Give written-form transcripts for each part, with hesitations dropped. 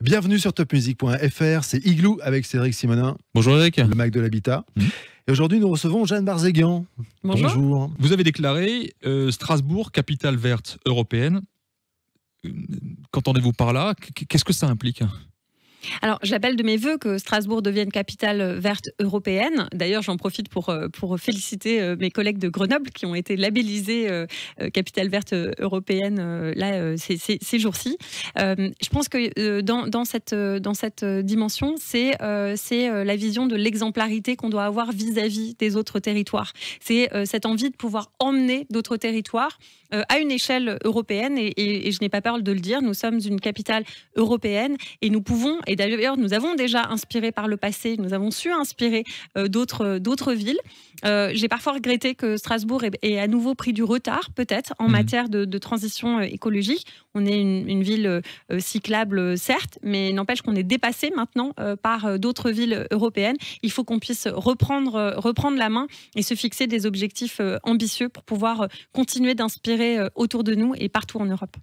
Bienvenue sur topmusic.fr, c'est Igloo avec Cédric Simonin. Bonjour Eric. Le Mac de l'Habitat. Et aujourd'hui, nous recevons Jeanne Barzéguian. Bonjour. Vous avez déclaré Strasbourg, capitale verte européenne. Qu'entendez-vous par là? Qu'est-ce que ça implique? Alors, j'appelle de mes voeux que Strasbourg devienne capitale verte européenne. D'ailleurs, j'en profite pour féliciter mes collègues de Grenoble qui ont été labellisés capitale verte européenne ces jours-ci. Je pense que dans cette dimension, c'est la vision de l'exemplarité qu'on doit avoir vis-à-vis des autres territoires. C'est cette envie de pouvoir emmener d'autres territoires à une échelle européenne et je n'ai pas peur de le dire, nous sommes une capitale européenne et nous pouvons, et d'ailleurs nous avons déjà inspiré par le passé, nous avons su inspirer d'autres villes. J'ai parfois regretté que Strasbourg ait à nouveau pris du retard peut-être en matière de transition écologique. On est une ville cyclable certes, mais n'empêche qu'on est dépassé maintenant par d'autres villes européennes. Il faut qu'on puisse reprendre la main et se fixer des objectifs ambitieux pour pouvoir continuer d'inspirer autour de nous et partout en Europe.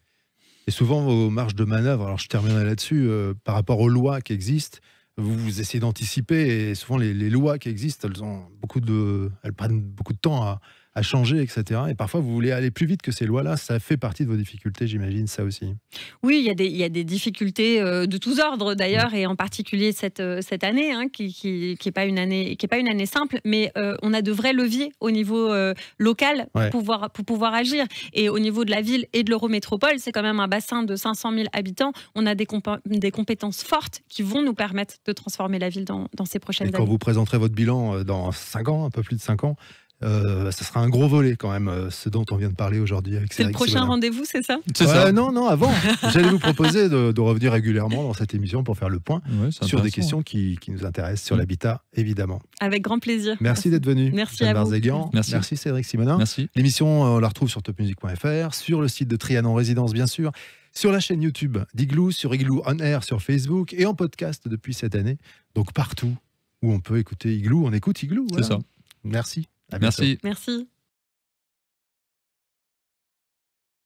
Et souvent, vos marges de manœuvre, alors je terminerai là-dessus, par rapport aux lois qui existent, vous essayez d'anticiper et souvent les lois qui existent, elles prennent beaucoup de temps à changer, etc. Et parfois, vous voulez aller plus vite que ces lois-là. Ça fait partie de vos difficultés, j'imagine, ça aussi. Oui, il y a des difficultés de tous ordres d'ailleurs, et en particulier cette année, qui est pas une année simple, mais on a de vrais leviers au niveau local pour pouvoir agir. Et au niveau de la ville et de l'Eurométropole, c'est quand même un bassin de 500 000 habitants. On a des compétences fortes qui vont nous permettre de transformer la ville dans ces prochaines années. Et quand vous présenterez votre bilan dans 5 ans, un peu plus de 5 ans, ça sera un gros volet quand même, ce dont on vient de parler aujourd'hui avec Cédric. C'est le prochain rendez-vous, c'est ça? C'est ça. Non, avant. J'allais vous proposer de revenir régulièrement dans cette émission pour faire le point sur des questions qui nous intéressent, sur l'habitat, évidemment. Avec grand plaisir. Merci d'être venu. Merci Jeanne à vous. Barzéguian. Merci Cédric Simonin. Merci. L'émission, on la retrouve sur topmusic.fr, sur le site de Trianon Résidence, bien sûr, sur la chaîne YouTube d'Igloo, sur Igloo On Air sur Facebook et en podcast depuis cette année. Donc partout où on peut écouter Igloo, on écoute Igloo. Voilà. C'est ça. Merci. Merci. Merci.